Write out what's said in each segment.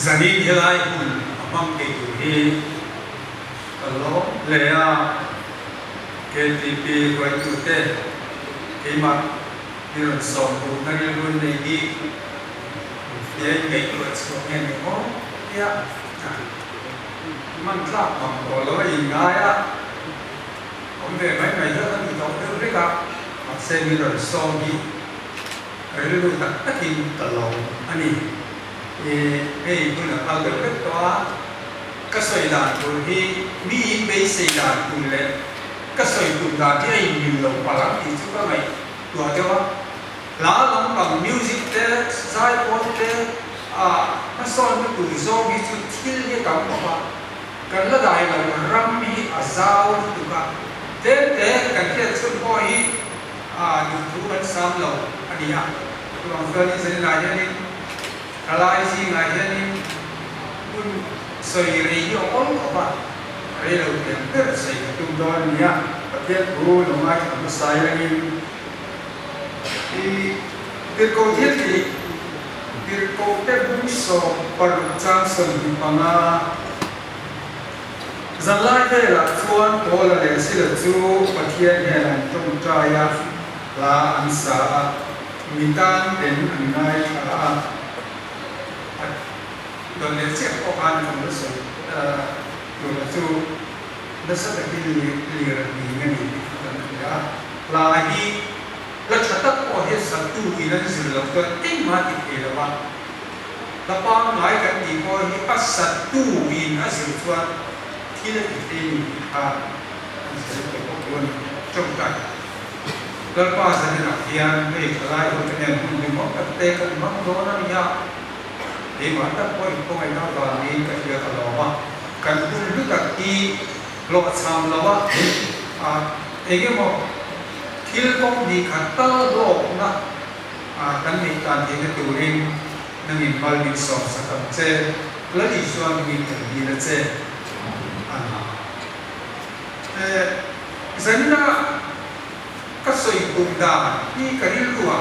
zanin helai hun amam ke tu hi alo lea KTP vai tu te kema hiron som tu nari hun nei di ye ngai tu so ngen ko ya man klap mam ko lo inga ya om de mai mai da ni to de ri ka ma se ni ro so gi ai lu ta takin ta lo ani ku na al de pet to ka soi dan tu hi mi be se dan tu le ka soi tu da ti ai ni lo pa la ti chu ka mai tu a wa la long bằng music te sai po te nó son cái tuổi do bị chút thiên cái cảm của cần là đại là ram bị azao tụ cả thế cần thiết xuân coi được thú vẫn sam lâu anh đi à tụi ông cơ đi xây lại cho nên lại gì lại cho nên kun xây rồi nhiều ổn của bạn đây đầu tiên rất là xây cái trung đó nhá thiết thú nó mai nó xây lại thì cái câu thiết thì cái câu tế bún sò bẩn trang sừng thì bằng dân lai thế là chuan đó là để xin được chú và thiên hệ là trong trai là anh xã mình tan đến anh này đoàn đến sẽ có ban trong đó rồi rồi là chú nó sẽ là cái lìa ngay là đi là chắc tất có hết sản tu vì nó dữ lắm cơ tính mà thì thế là bạn là bạn nói cái gì coi như bắt sản tu vì nó dữ lắm thì là cái gì sẽ có cuốn trong cảnh lần qua sẽ là hiện về cái lại của cái nền cùng với các tê các mắc đó nó đi nhau thì mà tất coi không ai nói toàn đi cái việc là lo cần tu lúc các đi lo tham lo cái một khi công đi khát tơ độ na căn bị can thì cái tuổi in năng in mal bị sọt sạc cầm che lấy đi xoan bị đi là che dân na các sợi cùng đà đi cái đi lúa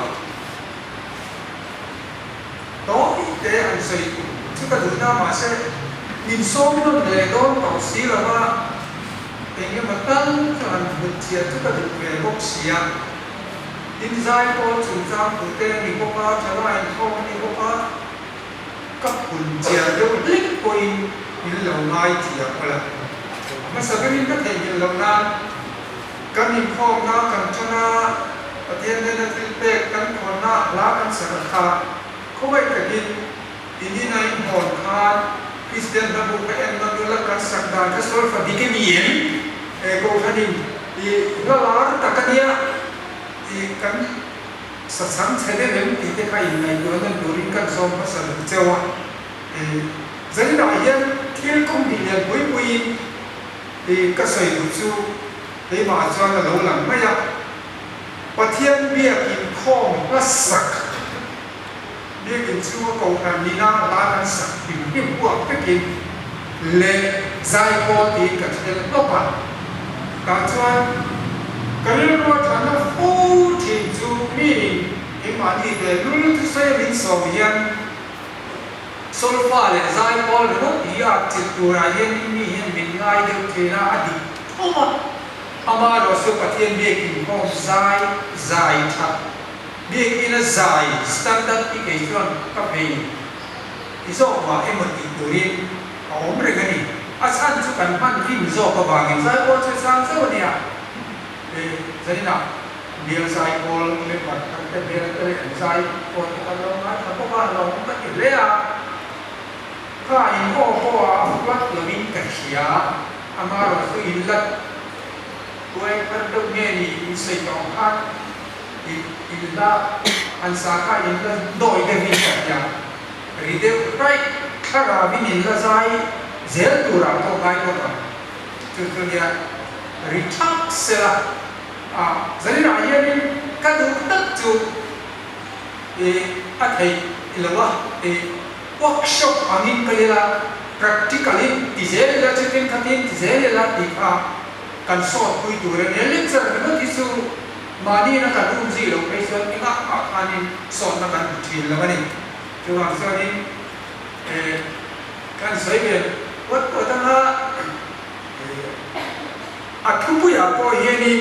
đó thì để anh sợi chứ cái thứ nào mà sẽ in sôm nó để đó bảo xí là mà nhưng mà tăng cho anh một chiếc cho các được về bốc xìa in dài có chủ trang của tên thì bốc ra cho lại không thì bốc ra các quần chiếc đều lít coi in lâu nay thì là mà sao cái in có thể in lâu nay cái in không na cần cho na ở thiên nên là thiên bệ cần còn na lá cần sẽ là không phải cái in này hồn khan Christian đã buộc cái em nó đưa là cần sẵn đàn cái số phải đi cái miếng cô gia đình thì nó là tất cả dia thì kan sẵn sẽ đến thì cái này này nó nên đối với các dòng nó sẽ được treo thì dân đại dân thiên công thì liền với quy thì các sợi của chú thì mà cho là lâu lắm mấy ạ và thiên bia kim khom nó sặc bia kim chú cầu làm đi na là nó sặc kim buộc cái kim lệ dài co thì cả cái nó bằng cả chuan cái lúc đó nó phô thì chú mi cái mà đi để lúc thứ sai bên sau hiền solfa là dài co nó đi chỉ tu ra hiền mi hiền mình ngay được thì là đi không mà rồi số phát hiện biết kim không dài thật biết cái nó dài standard cái chuan các vị thì số mà em một cái tuổi ông rồi cái gì asan tu kan man him zo ka bangin sai ko che sang se nia jadi na dia sai ko le pat ka dia le sai ko ka lo ma ka ko ba lo ka ki le ka in ko wat lo min ka sia amaro su in lat ko ai par do ne ni sai tong khat in da an sa ka in da doi de mi ka ya ri de right khara bin in la sai zel tu ra to gai ko ta tu dia retak sela zali na ye ni ka du tak chu a thei ilawa workshop angin kalila practically tizel la chitin khatin tizel la dikha kan so pui tu re lecture no tisu mani na ka du ji lo pe so inga a khanin so na kan thil la mani tu ang so ni การสวยเบียนวัดตัวตั้งละอัทุบุยาโกเฮนี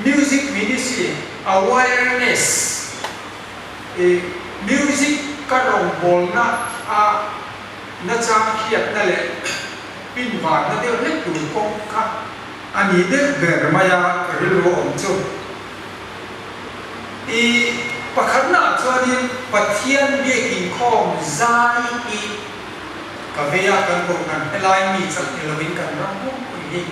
music ministry awareness music ก็ลงบอลนะน่าจะเขียนนั่นแหละปิ่นหวานนั่นเดียวเล็กดูกงค่ะอันนี้เด็กเกิดมายาเรื่องรู้องจุปะขันหน้าชวนนี้ปะเทียนเบี้ยกินข้อมใจกับเวียกันพวกนั้นให้ลายมีสักเดลวินกันรักพวกนี้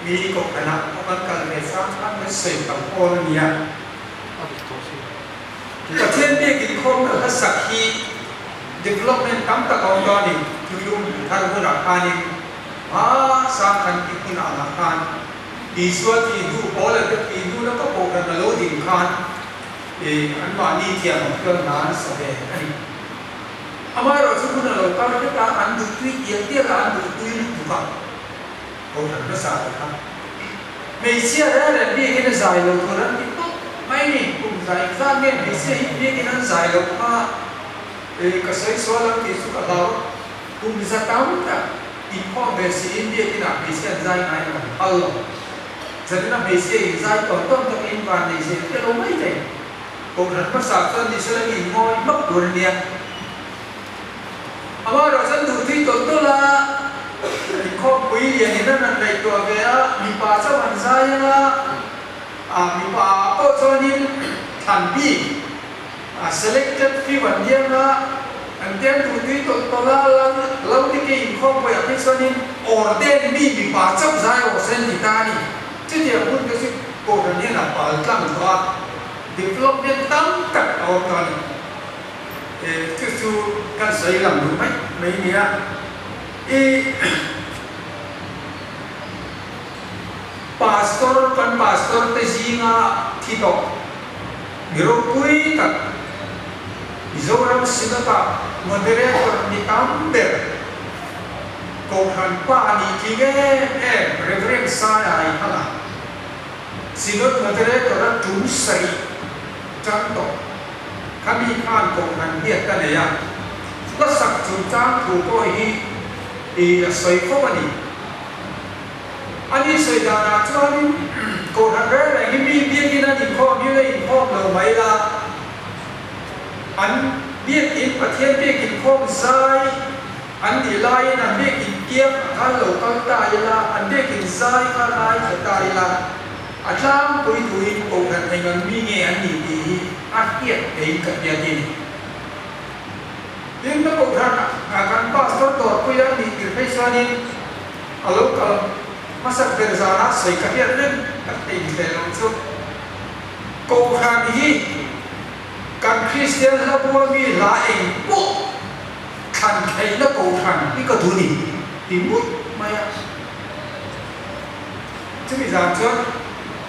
มีกบคณะเพราะมันการเรียนสร้างทั้งไม่เสร็จกับคนเนี่ยประเทศเบี้ยกินข้อมกับสักที development ตั้งแต่ก่อนตอนนี้คือยุ่งทางผู้หลักการนี้สร้างกันที่คุณอาหารดีส่วนที่ดูพอแล้วก็ที่ดูแล้วก็โปรแกรมโลดิ้งคันอันว่านี่เทียมเครื่องงานแสดงอันนี้อามาเราสุขุนเราก็ไม่ได้การอันดูที่เดียวที่การดูที่ถูกต้องโปรแกรมภาษาครับไม่เชื่อได้เลยนี่กินใจเราตัวนั้นที่ต้องไม่นี่คุณใจสร้างเนี่ยไม่เชื่อนี่กินใจเราก็ใช้ส่วนที่สุขภาพคุณจะทำได้อีกข้อเบสิกอินเดียที่นักวิชาใจไหนมันเอาจะได้นักวิชาใจต่อต้นจากอินวันนี้เสียที่เราไม่ได้โปรแกรมภาษาต้นที่เสร็จอีกน้อยมากตัวนี้อาว่าเราจะดูที่ตัวตัวละอีกข้อคุยอย่างนี้นั่นในตัวเวียมีป่าสวรรค์ใจละมีป่าโอโซนินทันบีselected few วันเดียวละอันเดียวดูที่ตัวละเราที่กินข้าวไปอ่ะที่ส่วนนี้ออเดนมีป่าจับใจโอเซนติตานี่ที่เดียวพูดก็คือโปรแกรมนี้นะป่าตั้งตัว development ตั้งกัดเอาตอนนี้คือการใช้ลำดูไหมไม่เนี่ยpastor กัน pastor ที่จริงอ่ะที่ต่อมีรูปคุยกันZoram sinata moderator ni amber kohan pa ni kige reverend saya hala sinot moderator tum sari janto kami kan kohan dia kan ya lasak jujang tu ko hi soi ko ani ani soi dana chuan kohan re ni mi bi ki na ni ko mi le ko lo mai laอันเบี้ยกินประเทศเบี้ยกินข้อมไซอันดีไลน์นั่นเบี้ยกินเกี๊ยวข้าเหลวข้าตายละอันเบี้ยกินไซข้าไลน์ข้าตายละอาจารย์คุยคุยโอ้กันให้เงินมีเงี้ยอันดีดีอาเกียรเองกับยาดียิ่งถ้าโอ้กันการป้าสอนตัวคุยอันดีกินไปส่วนนี้อาลูกก็มาสักเดือนสาระใส่กับยาเล่นกับตีนแต่ลงสุดโกหันฮีการคริสเตียนเราบอกมีหลายเองปุ๊บขันใครแล้วกูขันนี่ก็ดูนี่ดีมุดไม่อะจะมีการเชื่อ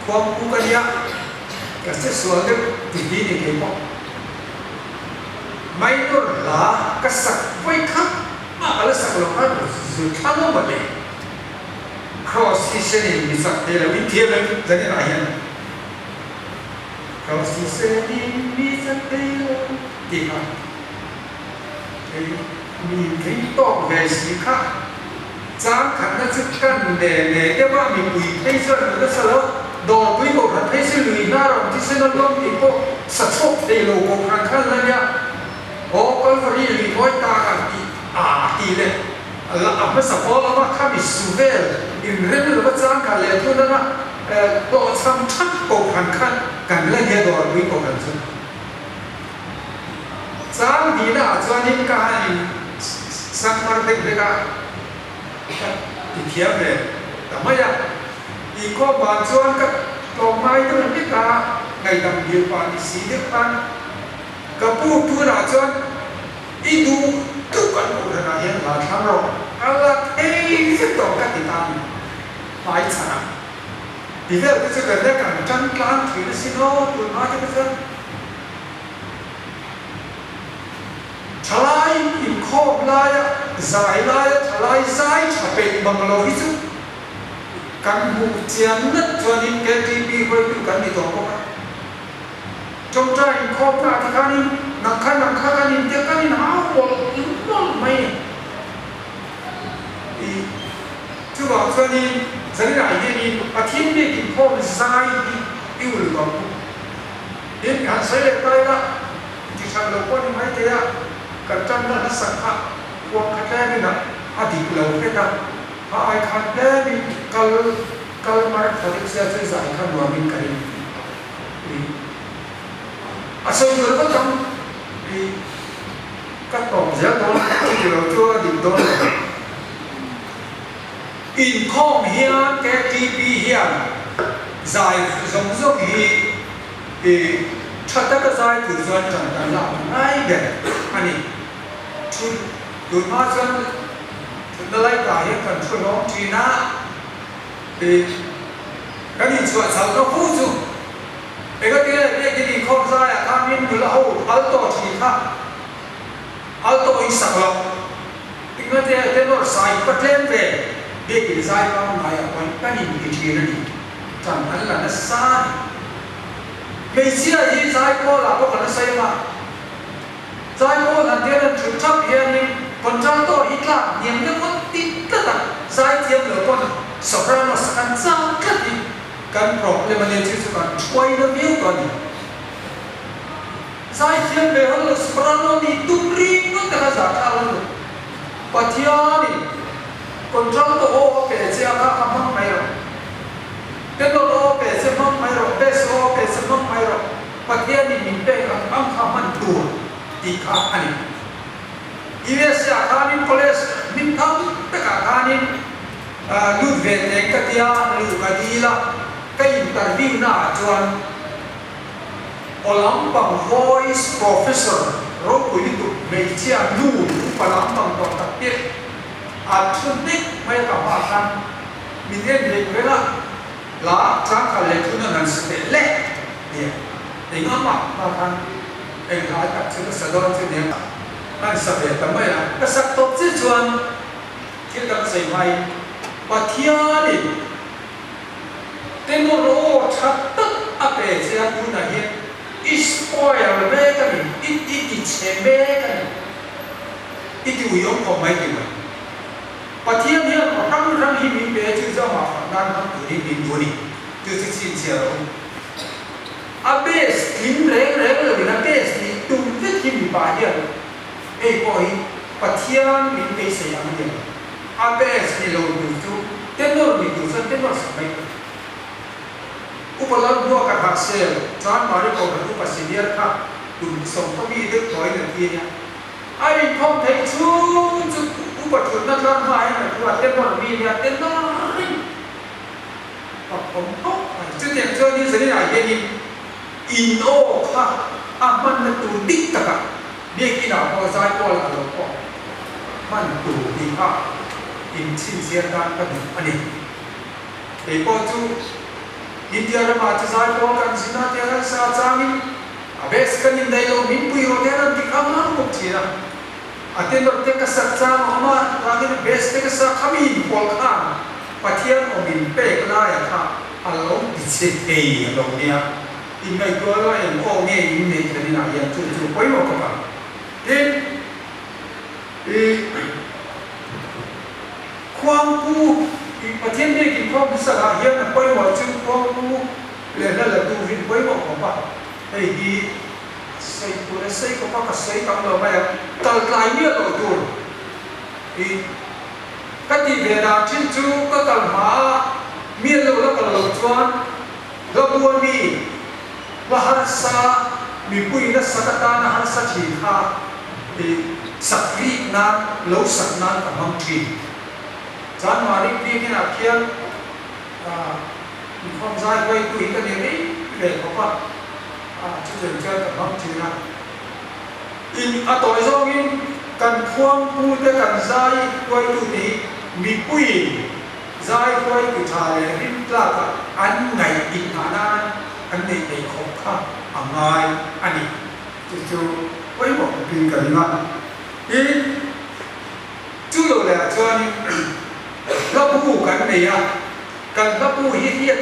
ความกูกันยะก็จะส่วนเรื่องที่ดีนี่เองบอกไม่ต้องหลาก็สักไว้ครับอะไรสักหลงก็สุดทั้งหมดเลย cross christianity มีสักเดียววิธีเลยจะได้อะไรเนี่ยเราสิเสด็จมีสักเดียวที่ครับมีที่ต้องเวสิค่ะจากขันนั้นจะกันเด่นแต่ว่ามีปุยให้ส่วนนั้นสละดอกปุยบอกให้สิ่งลุยน่ารักที่สิ่งนั้นล้มที่พวกสัตว์ชกเตโลกขันขันนั้นเนี่ยโอ้ก็รีบร้อยตากันตีเลยแล้วอันนั้นสัพพะแล้วว่าข้ามีสุเวลอินเรื่องเราจะกันเลยทุกนั้นนะตัวซ้ำชักโกขันขันกันเล่นเยอะตัววิ่งโกขันซึ่งสามดีนะจวนนี้การสักมาเด็กเด็กที่เทียบเลยแต่ไม่อยากอีกข้อบางส่วนกับดอกไม้ที่มันพิการไงดำเดียวกันสีเดียวกันกับผู้ผู้หน้าส่วนอีดูทุกคนผู้หน้าเห็นหลายครั้งเราอะไรที่ต่อกันติดตามหลายสาระดีแล้วก็จะเกิดเรื่องการจันทร์ถือสิโน่ตัวน้อยจะเป็นชลายอินโคบลายสายลายชลายสายจะเป็นบังโลหิสุกันบุกเจียนนัดชวนอินเกตีบีไว้ดูกันในตัวพวกจงใจอินโคบลายที่การนี้ นักขันกันนี่เด็กกันนี่หาหัวมันไม่ที่บอกว่านี่จะได้ยังนี่อาทิตย์นี้กินข้าวมันใส่ที่อุ่นก่อนเดี๋ยวงานใส่เลยไปละที่ฉันเราคนไม่เที่ยกันจังนั้นสักพักวันขัดแย้งนี่นะอดีตเราแค่นั้นพอไอ้ขัดแย้งนี่กัลมาร์คที่เสียใจใส่ขันว่ามินกันนี่อาศัยอยู่แล้วจังก็ต้องเสียตัวที่เราช่วยดิ้นรนอินคอมเฮียนแกทีพีเฮียนใจสงชัดแต่ก็ใจถือส่วนจังแต่ละไม่เด็ดอันนี้ชุดดูมาจนอะไรต่างๆกันช่วยน้องทีน่ากันนี่ช่วยสาวก็พูดจู่เอกที่เรียกที่ข้อใจข้ามินอยู่แล้วอัลโตทีท่าอัลโตอิสระอีกนั่นเองเราใส่ประเทศเวเด็กที่ใส่ก็ไม่เอาไว้กันนี่มีที่นั่นนี่จังนั้นแหละนะสายไม่เชื่อที่ใส่ก็หลับก็กันใส่มาใส่ก็นั่นเดี๋ยวนั้นชุดทับเฮียนี่คนจังโตอีกละยังจะคนติดกระตักใส่เทียมเหลือคนสปราโนสกันจังกันนี่กันปลอกเลยมันเลยที่สุดกันช่วยเราเดียวกันใส่เทียมเหลือคนสปราโนนี่ตุ้มรีก็แต่ละจากอะไรปัจจัยนี่คนจังโตโอเปเสียก็ทำมั่งไม่หรอกเด็กโตโอเปเสียมั่งไม่หรอกเบสโอเปเสียมั่งไม่หรอกปัจจัยนี่มีเป็นกันมั่งทำมันตัวดีขาอันนี้อีเวสยาคานินคอเลสมินทำแต่กาคานินลูกเวทเองก็เดียลูกก็ดีละก็อินเตอร์วิวน่าจวนโอลัมปัง voice professor รู้คุยตุไม่เชื่อลูกปลัมปังตอนตัดเย็บอาชุนนิกไม่กับว่ากันมีเรื่องเล็กเวลาละจ้างกันเล็กทุนนั้นสเปรเล็กเนี่ยเองก็มากันเองหลายกับชื่อสะดอนชื่อเนี่ยนั่นสเปรทำไมล่ะก็สักตบที่ชวนที่ตั้งใจไว้ว่าเที่ยนี่เต็มโลชัดตึ๊กอาเปเสียคุณน่ะเห็นอิสปอยล์เบกันอิเชเบกันอิที่วิยมของไม่กี่วันปัจจัยเนี่ยทั้งหิมเบจื้อจะมาฟังกันทั้งตัวนี้บินตัวนี้จื้อสิ่งเชียวอาเบสหิมเร่งเลยนะเบสนี่ตุ้มจะหิมบาเดียไอ้พอยปัจจัยหิมเบสอย่างเดียวอาเบสนี่เราดูจูเต็มโลนี่ดูซะเต็มโลสมัยอุปลักษณ์บัวกับหักเซลจานมาริโกกับอุปสิเดียร์ค่ะดูส่งก็มีดึกถอยหนึ่งทีเนี่ยไอ้พอมเทชูจุอุปถุนนั่นละหายนะตัวเต็มโลมีเนี่ยเต็มโลผมเขาจุดเด่นเจอนี่สิเนี่ยเย็นอินโอค่ะมันตูดิกตะกันเด็กที่เราพอใจพอละเราพอมันตูดีค่ะอินชินเสียการกันอันนี้ไอ้พอจูอินเดียเรามาจะใช้พวกกันสินะเดียร์สาจามิอาเบสกันอินเดียเรามินปุยโรเดียร์ที่คำนั้นมุกทีนะอาทิตย์เราเด็กสักจามออกมาตอนนี้เบสเด็กสักขมิ้นพอลข้างปัจจัยของมินเป๊กได้ค่ะอารมณ์ดิเชเทียตรงเนี้ยอินไม่ตัวเราเองโอ้เงี้ยอินเนี่ยจะนี่นะยังจู่ๆไปหมดกันเห็นความผู้ประเทศนี้กินข้าวสลายเยอะนะไปหมดจึงความผู้เรื่องนั้นแหละดูวินไปหมดของป่ะไอ้ดีใส่ตัวใส่ก็พักใส่กันเราไม่ตัดลายเนี่ยเราดูอีก็ที่เวลาชิ้นจูก็ตัดมาเมียเราแล้วก็เราจวนเราบัวมีว่าฮัสซามีปุยนัสกัตานะฮัสซาจีค่ะสักรีนั้นเราสักนั้นกับมังคีจานมาริพีนี่นะเพียงมีความใจไว้คุยกันอย่างนี้เลยเพราะว่าจะเจอกับบางทีนะอินอัตโตยซองินกันความพูดกันใจไว้ตัวนี้มีปุยใจไว้ตัวชายริมตลาดอันไหนอินหานาอันไหนในของข้าอันไงอันนี้จู่ๆไว้บอกพิงกันนะอินจู่ๆเลยจวนรับผู้กันเนี่ยกันรับผู้เฮีย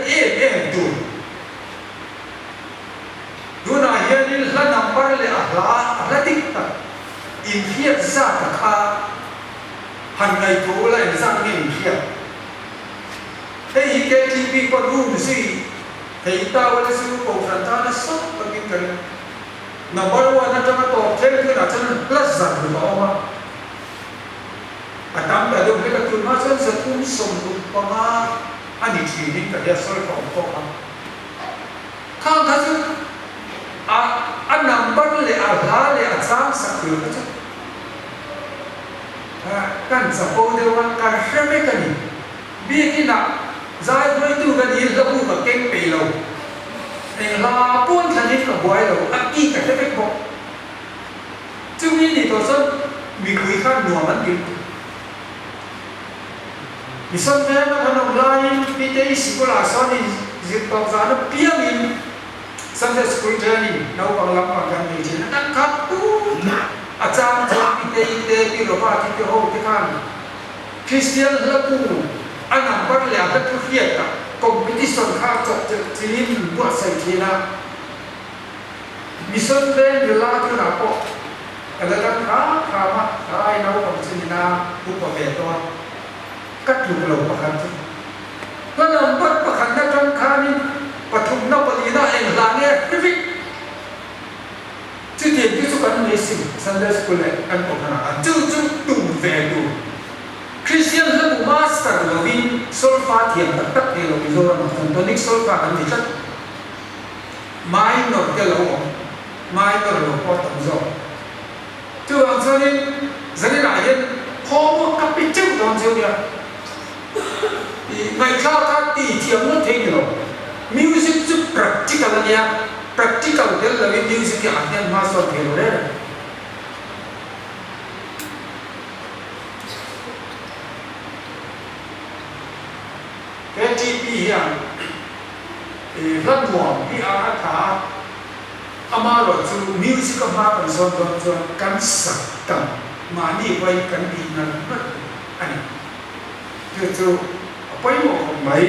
ดูน่าเฮียนี่ละนับไปเลยอะไร in khiết ra cả kha hành ngày thú lại rằng nghe in khiết thế hi cái TV có room gì thì tao là sư cổ thần ta nó sốt và cái number one nó trong cái tổ thế cái nào cho nên rất giật được đó mà đám đại đồng cái là tụi nó sẽ cũng sống cũng có mà anh đi chỉ định cái soi phòng có không thấy chứ anh nằm bắt lệ lá lệ sáng sạch được chứ kan sapo dewa kan heme kan bi kina zai boi tu kan il labu ka keng pe lo en la pon than ni ka boy lo aki ka te ko chu ni ni to son mi kui khan nuo man ki mi son ve na kan online pi te sikola son ni zit to za no piang in Sunday school journey nau bang lam bang kan ni jin na ka tuอาจารย์จะมีเตะที่เราว่าที่เกี่ยวที่ข้างคริสเตียนและผู้อันนั้นก็แล้วแต่ผู้เขียนกับกรมพิธีสงฆ์ข้าวจดจีนบวชใส่ทีนะมีส่วนเป็นเวลาที่เราพบอะไรกันครับมาไอ้เราของจีนนะผู้ประเภทตัวกัดอยู่เราประคันที่แล้วนำบัตรประคันนักจังคานี้ปฐมนปลีน่าเองหลังเนี่ยฟิกชื่อเทียนที่สุกันในสิ่งซันเดอร์สกูลอันของขนาดจู่ตุ่มแวดูคริสเตียนและบุมาสตาร์ลวินโซลฟาเทียนตักเอโลวิโซรันตอนนี้โซลฟาอันนี้ชัดไม่นอร์เกลโอไม่นอร์โลพอตั้งโซจู่อันนี้จะได้เห็นพอมันกับปิจิวตอนเช้าเนี่ยไม่ข้าวทัดตีเทียมมันเท่หรอกมิวสิกจุด practical เนี่ยpractical del la music ke atyan master thelo re KTP ya ran mo bi a tha amaro chu music ma kan so don kan sak tam ma ni wai kan di nan na ani chu pai mo mai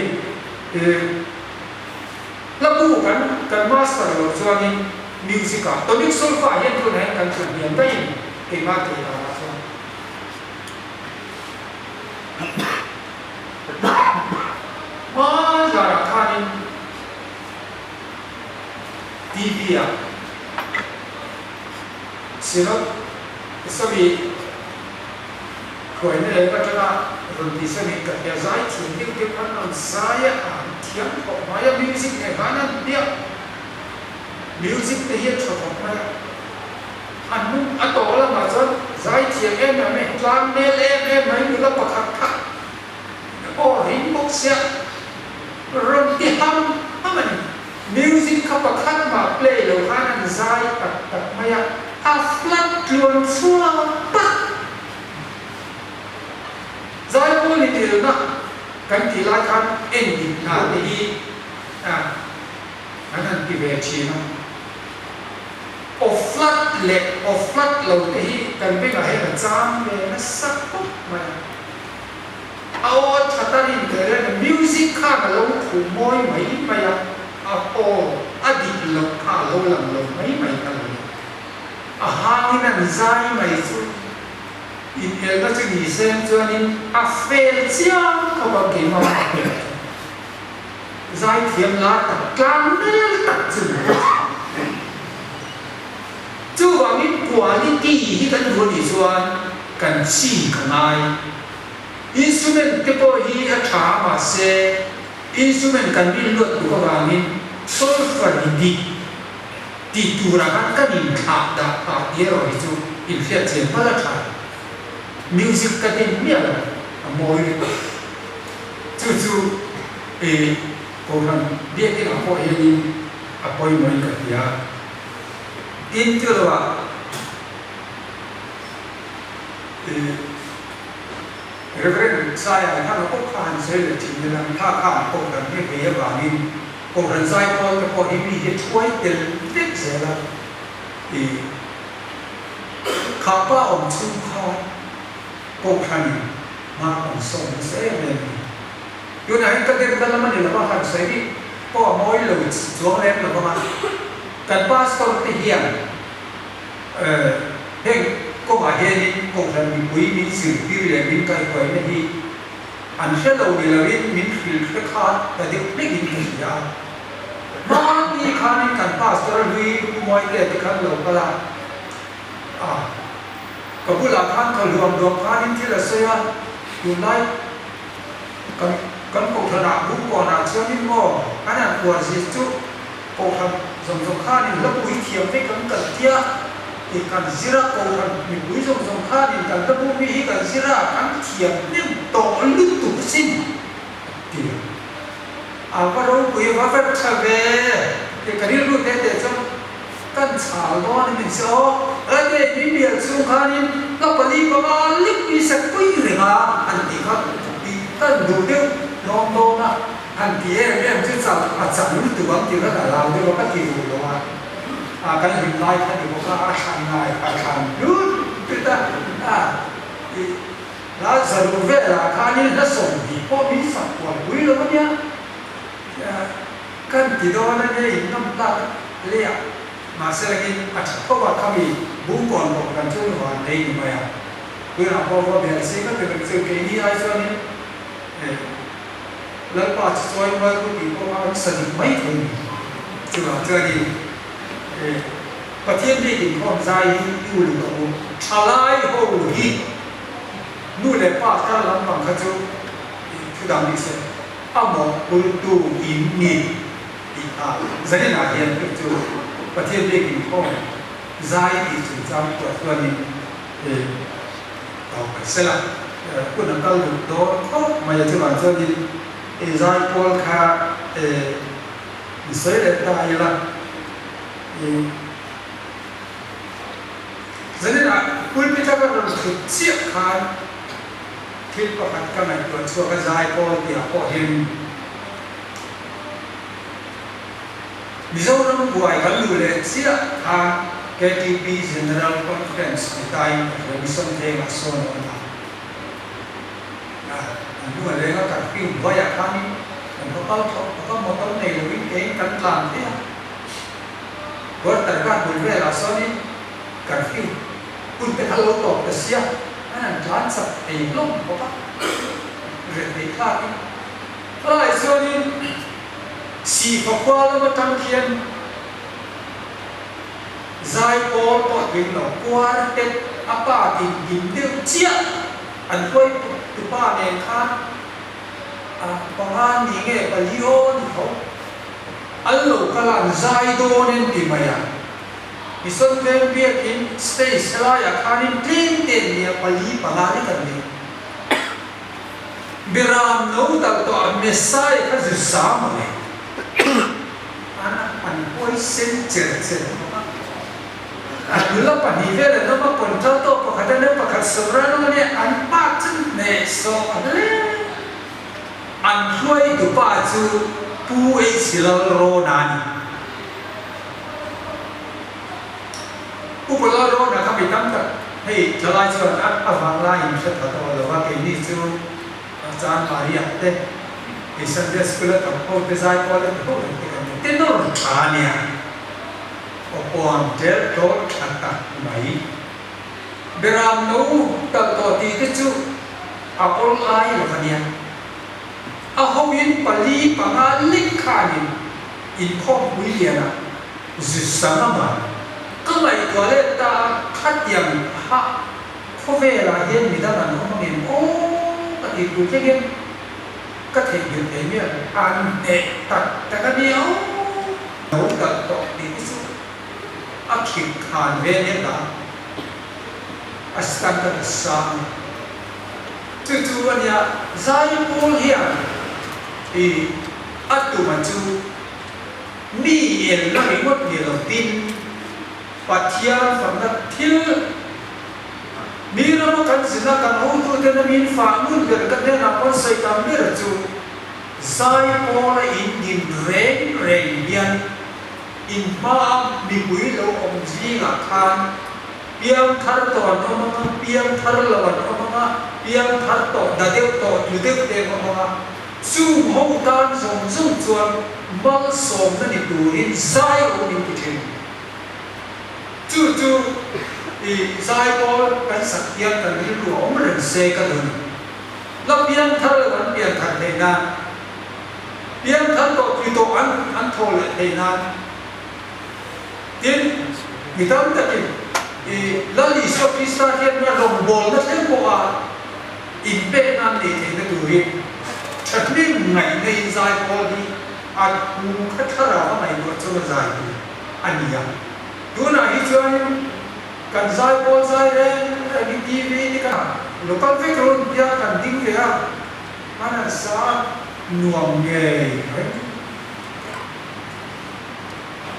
labu kan master lo chuangin music a tonic solfa hian tu nei kan chu hian dai ke ma ke ta so ma ja ra khanin TV a sino sabi khoi ne ka ta ron ti sa ni ka ya zai chin ti ke kan on sai a thiam ko maya music ne bana dia music te hian tho ko ma anu atola ma chon zai thiam em na me tlang ne le em mai ni la pakhat kha o ring bok sia ron ti ham aman music kha pakhat ma play lo hanan zai tak maya a flat klon chua pa zai ko ni ti na kan ti la kan en di na ni anh ti ve chi na o flat lo te hi kan be ga he na cham le na sak ko ma ao thata ni te re music kha na lo thu moi mai ma ya a o adi lo kha lo lam lo mai mai ka lo a ha ni na zai mai chu in el na chu ni sem chuan in a fel chiang ka ba ke ma zai thiam la ta tlang nel ta chu wang in kwa ni ti hi kan ru ni chuan kan chi kan ai instrument te po hi a tha ma se instrument kan bi lot ko wang in solfa di ti tu ra kan in tha da ta ye ro hi chu in fiat chen pa la tha music ka tin mia la moi chu ko han dia ke apo ini apoi moi ka dia tin tu wa reverend saya tha ko khan se le tin na tha kha ko kan ke be ba ni ko ran sai ko hi bi he thoi tel tek se la kha pa om chu kha ko khan ma on so se leอยู่ไหนก็เดินกันแล้วมันอยู่แล้วว่าหันใส่ดิพ่อมอยหลุดสวงเล็บแล้วก็มาแต่ป้าสตอร์ที่เฮียนเพ่ง có mà hiện có thể mình quý mình xử lý là mình cái quay này thì anh sẽ đầu đi là mình phải khát là điều biết hình gì à mà đi khát mình cần pastor lui mọi cái thì khát lâu cả là có bữa là khát có luồng khát mình thì là saoอยู่ในกันก็ขนาดบุกก่อนนะเชื่อนี่ง้ออันนั้นกว่าสิจุก็ทำสงข้านี่แล้วบุยเทียมให้กันกันเทียที่กันซิระก็กันมีบุยสงข้านี่กันแล้วบุยให้กันซิระกันเทียมนี่ต่อลึกตุกสิ้นที่เอาว่าเราบุยว่าเป็นชาวเร่ที่กันนี่รู้แต่จังกันชาวบ้านนี่เจ้าเด็กนี่เบียดสงข้านี่แล้วปลีก็มาลึกมีสักปีหนึ่งอันนี้ครับตั้งดูเดียวน้องโตนะอันที่เอ็มที่สั่งอาจารย์รู้ตัวที่ระดับเราเดี๋ยวก็ที่ดูแล้วว่าการหินไล่ท่านอยู่ก็อาชันไล่อาชันรู้ที่ตั้งแล้วสรุปเวลาท่านนี้จะส่งดีเพราะมีสักวันวิ่งแล้วเนี่ยกันที่โดนนั่นเองน้ำตาเลี้ยมาเสร็จกินอาจจะเพราะว่าเขามีบุญก่อนบอกกันช่วงวันเองไหมอ่ะเพื่อนพอเบียร์สิ่งก็เป็นสิ่งที่นี่ไอ้ส่วนนี้แล้วก็จะช่วยว่าผู้ที่พวกเขาสนิทไม่ถึงจุดเจอดีประเทศนี้ถึงความใจอยู่หรือเปล่าอะไรโอ้ยนู่นเลยป้าท่านลำบากเขาจะคือดังนี้เสียอ้าวหมอบุรุษดูอินนี่อีกจะได้หนาเห็นก็จะประเทศนี้ถึงความใจอีกจุดจำตัวตัวนี้ต่อไปเสร็จแล้วคุณนักการดูโดนเขามาจากที่บ้านเจ้าดินใจพอลค่ะสวยเลยตายละจะได้นะคุณพิจารณาสุดเสียขาดคิดประกันกันในตัวชัวร์ก็ใจพอลเดียวพอเห็นมิโซรัมบวยกันดูเลยเสียขาด KTP General Conference ในไทยเรามีส่งเพลงมาโซนออกดูอะไรก็ตัดฟิวว่าอยากทำนี่ผมก็มองต้นในวิ่งเก่งกันหลังเนี่ยว่าแต่การบุญเวลาโซนี่กันฟิวคุณเป็นฮัลโหลตอบเสียนั่นร้านสับเองล้มเพราะว่าเรื่องนี้คลาดนี่ไอ้โซนี่สี่ข้อความแล้วมาทำเขียนใจโป้ปอดวิ่งหลอกกว่าเด็ดอาป้าติดยินเดียวเจี๊ยอันค่อยตุป้าเองค่ะบางอันนี่ไงไปลิโอนเขาอันลูกกำลังใจโดนเองที่มาอย่างมิส่วนเรื่องเบี้ยกินสเตย์อะไรอย่างอันนี้คลีนเต็มเนี่ยไปลีบางอันนี่กันเนี่ยบิรามนู้ตัดตัวเมสไซเขาจะสามเลยอันค่อยเซนเจอร์เจอร์ดูแลปัญหาเรื่องนั้นมาคนเจ้าตัวประคัตเนี่ยประคัตสุราโนเนี่ยอันป้าจึงเนี่ยสอนเลยอันช่วยดูป้าจูผู้เอชิลโรนันผู้ปลาโรนันเขาไปตั้งแต่ให้จะไล่ชวนอัฟฟังไล่ยิมเสร็จตัวเลยว่าเกนี่จูอาจารย์มาเรียกเต้ไอ้สันเดสกุลกับเขาดีไซน์พอเลยเขาเป็นกันเต้นโน่นชาเนี่ยปอนเด็กโตขัดตัดไหมเบรามนู้ตัดตัวตีที่จู่อาโอลไอหรอกเนี่ยอาเขาวินปลีปังอาลิกขานินอินข้อวิเลียนะจุดสังมาก็เลยตัวเล็กตาขัดยังฮะเขาเวลาเห็นมีด้านนั้นเขาเห็นโอ้ปฏิบัติเช่นก็เห็นอยู่เห็นเนี่ยอันเด็กตัดแต่ก็เดียวนู้ตัดตัวตีที่จู่อาคิดขานเวเนต้าอัสตันตัสซามจู่ๆวันนี้ใจพูดเฮียอัตุมาจูนี่เองนั่งอีกวัดเดียวดินปัจจัยฝั่งนั้นที่มีเรามากันสินะกันเอาตัวเดินมีฝั่งนู้นเดินกันเนี่ยนับวันใส่ตามเรื่องจู่ใจพูดอินดินเร่งเบียนอินมามีบุยโลอมจีงักขันเพียงทัดต่อน้องมาเพียงทัดละวันน้องมาเพียงทัดต่อดัดเดียวต่ออยู่เดียวเดียวมาจู่ห้องการส่งชวนมาส่งนั่นดูอินใจโอนิพิเทนจู่ zai Paul kan sakya kan lu omren se ka dun la pian thar kan pian thar le na pian thar to ki to an thol le na tin mitam takin la li so pista hian na long bol na tlem ko a in pe nam ni the na du ri chatmin ngai nei zai Paul ni a ku khathara mai ko chu zai ania tuna hi chuan kan zai Paul zai ren ani TV ni ka local background dia kan ding dia mana sa nuam nge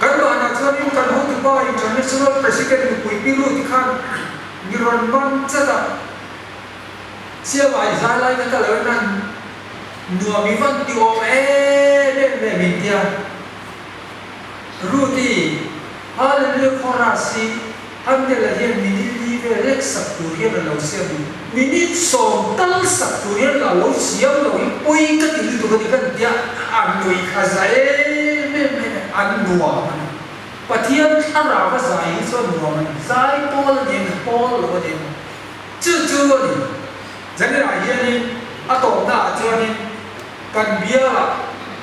kan ba na chuan in kan ho tu ba international president pui pi lu ti khan ni ron ban cha da sia vai zai lai ka le nan nuam mi van ti om le min dia ruti hallelujah khorasi hamde la hian minit li ve lek sak tu hian lo siam minit som tal sak tu hian lo siam lo i poi ka ti tu ka ti kan dia an noi khazai me an nuwa pathian thara va zai so nuwa man zai Paul ne Paul lo de chu ni jang ra hian ni a to na chu ni kan bia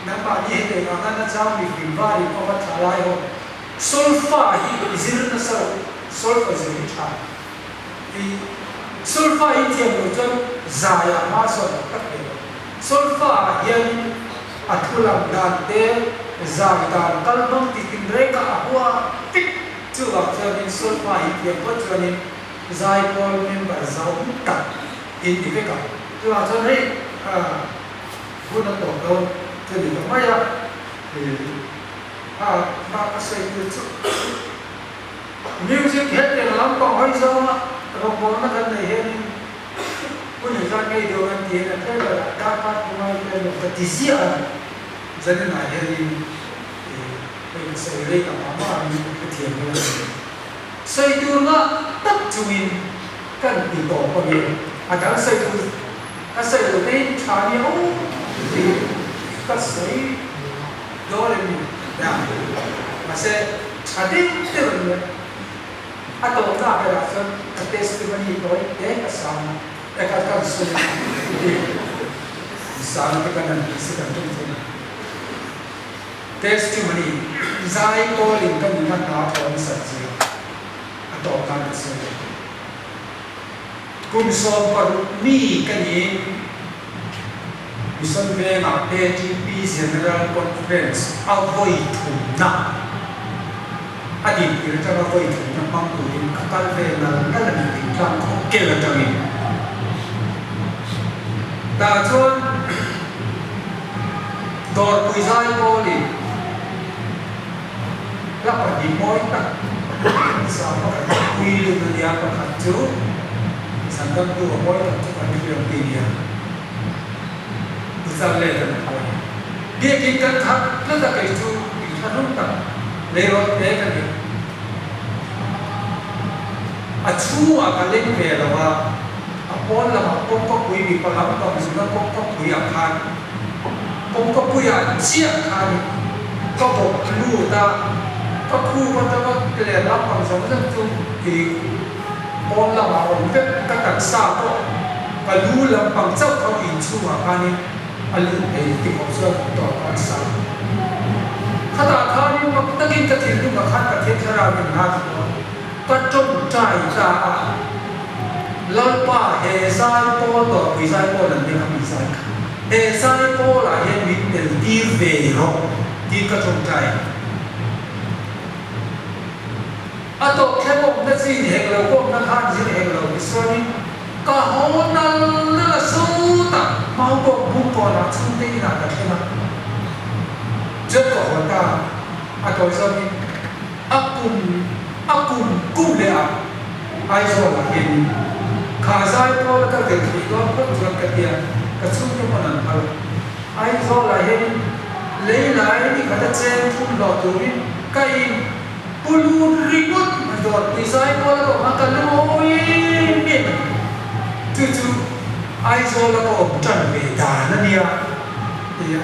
na ba ni he na kan na chang mi fi va ri ko va thalai ho sulfa hi izir na sa sulfa zuri tha sulfa hi thiam lo chon zaya ma so tak ke sulfa hian athulam dan te zai dan kalbang ti tin re ka ahwa tik chu wa chon sulfa hi thiam ko chon zai Paul member zau tak in ti ka chu wa chon re bu na to do chu ni ma ya ba ka sai tu music hết tiền lắm còn hay sao á còn muốn nó thân này hết có những gia ngay điều anh thì là thế là đa phát của ai đây là cái gì gì à cho nên là hết đi mình sẽ lấy cả mà mình cái tiền nữa xây tu nó tất chuin cần bị tổ của mình cái xây tu cái xây đầu tiên trả nhiều thì cái xây đó là mình làm mà sẽ trả đến tiền nữa atau nak ada rasa testimoni kau ini kesana, dekat sunnah, sana kita kan sedang tunggu testimoni, zai Paul ini kan memang tak orang saja, atau kan saja. Kumsom paru mi kan ini, misalnya dengan PTP General Conference, awoi tu nak. Adik kita cakap apa itu nampak tu ini kakal benar kalau nanti kita okey lah kami. Dah cuan dor puisai Pauli, lapan di moi tak sama kan puilu tu dia pakai tu, sangat tu moi tak tu kan dia dia. Besar leh kan dia kita tak letak itu kita nampak lewat dia kan dia. Achu akaleng về làว่าapon là mà công có quý vị có lắm còn chúng ta công có quý à khan công có quý à chia khan có một lưu ta có khu quan ta có cái lẽ lắm bằng sống dân chung thì apon là mà ông biết các đặc xa có và lưu là bằng chấp có in chu à khan à lưu để tìm học sinh tỏ đặc xa khá ta khan mà tất nhiên cái thiền nhưng mà khăn cả thiên ra mình hátก็จงใจจะแล้วป้าเฮซายโปตัววิสัยโปนั่นเองวิสัยเฮซายโปล่ะเห็นวิเดลดีเวโรดีก็จงใจอะตัวแค่บอกนั่นสิเห็นเราบอกนั่นท่านสิเห็นเราวิสัยก็โหนั่นนั่นสู้ต่างมาบอกบุกก่อนนะซึ่งที่นั่นก็แค่นั้นเจ้าตัวหัวตาอะตัววิสัยaku kum le ai zo la hin kha zai ko ka ke thi ko ko chuan ka tia ka chu ni ma nan hal ai zo la hin le lai ni ka ta chen thum lo tu ni kai pulu ribut ma do ti zai ko la ma ka lo ni tu ai zo la ko chan ve da na nia tia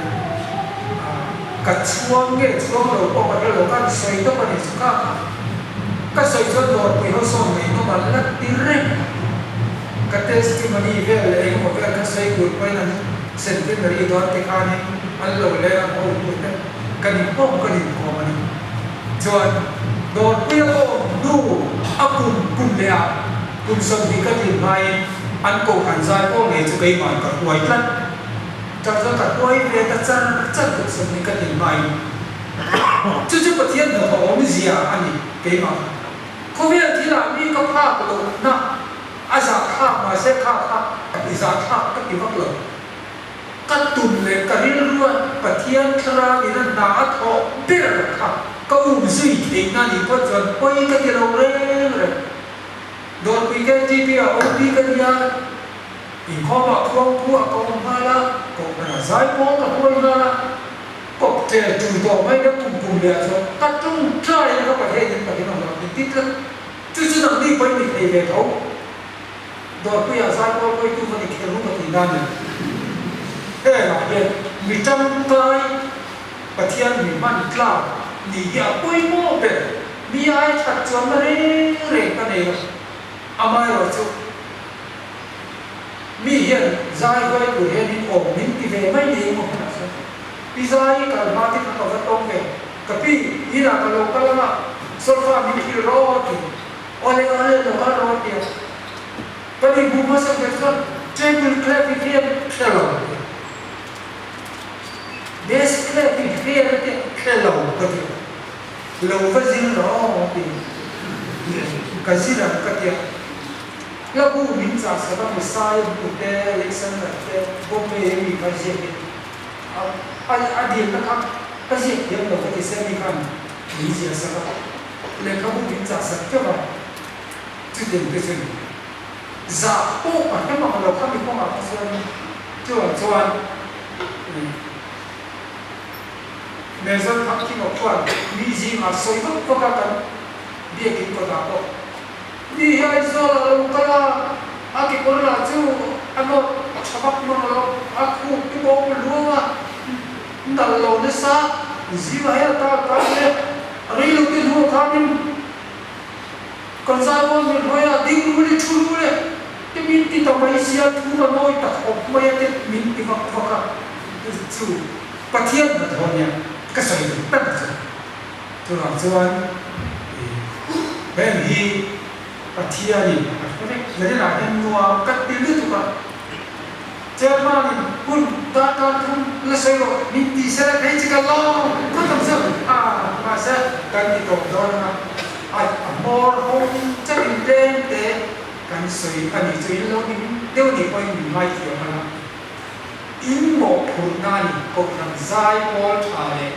ka chuang ge chuang lo ko ka lo kan sei to pa ni ka cái sợi cho đột quỷ hậu son này nó mà lắc tí rèn cái testimony về là anh một cái sợi cuốn quay là centenary đó thì khai này anh lâu lên anh hậu cuốn đấy cái gì không cái gì có mà đi cho đột quỷ hậu đủ áp cùng lẽ cùng sống đi cái gì mai anh cố hành giải có ngày cho cái bài cả quay lắm cho cả quay về ta chân được sống đi cái gì mai chứ chứ bậc thiên được họ mới gì à anh cái mà không biết thì là mi có khác của nó giả khác mà sẽ khác thì giả khác các cái vật lực các tùm lệ cái luôn bậc thiên ra thì nó đã thọ biết là khác có duy thì na thì có chuẩn quay cái gì đâu đấy rồi đôi khi cái gì bây giờ ông đi cái gì thì khó mà không thua không hay là cũng là giải phóng là quay ra có thể chủ động mấy cái cùng lệ rồi các trung trai nó có thể những cái nào đó thì tích lắm chứ chứ làm đi quay mình thì về thấu rồi bây giờ giải phóng quay tu mình thì lúc mà thì đan này thế là vậy vì trong cái bậc thiên mình mang cloud thì giờ quay mô về vì ai thật cho nó đấy cái này rồi amai rồi chứ vì hiện giải quay của hiện đi ổn định thì về mấy gì mà vì giải cả mà thì nó có tông về cái vì là cái lô cái là số pha mình khi rồi thì oleh nó có rồi thì cái gì cũng sẽ được rồi trên cái clarification hello this clarification thì hello cái gì lâu với gì đó thì cái gì là cái gì là bu mình giả sử là mình sai một cái election là cái bom bê mình phải gì điểm là cái gì điểm là cái sẽ đi khăn lý giải sao là cái bu mình giả sử cho vào chứ điểm cái gì giả bộ mà cái màเราkhông bị phong ấn cho anh nên dân thằng khi mà quan lý gì mà soi bất có cả cái việc cái có đạo đâu đi hay do là cái là cái con là chứ anh nó sabab nó là aku cái bộ luôn mà đào lâu nó xa gì mà hay ta cái này lúc cái luôn khác mình còn sao mà mình nói là đi luôn đi chui luôn cái mình thì tao mấy xia thu mà nói ta học mấy cái mình thì học cả chú bắt thiên là thôi nhỉ cái sợi tất cả tôi làm cho anh bên hi bắt thiên đi cái này là em mua cắt tiền được không chơi mà đi kun ta không là sợi rồi mình thì sẽ thấy chỉ cần lo có tâm sự mà sẽ cần đi cầu đó là ai mua không chắc mình đến để cần sợi anh đi chơi lâu đi tiêu đi coi mình mai thì mà in một phần này có cần giải bol thải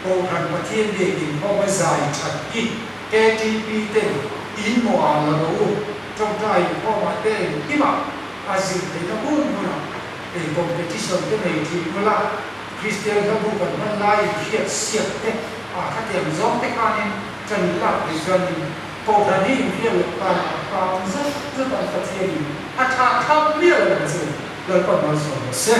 có cần bắt thiên để in có cái giải chặt in KTP tên in một là đủ trong trái có mà tên cái mà gì thì nó buồn nữa để competition cái này thì là Christian nó buồn vẫn lại hiện siết đấy các điểm giống cái con em chân là để cho mình cầu thần đi hiện lực rất rất là phát triển thà thà biết là gì rồi còn nói rồi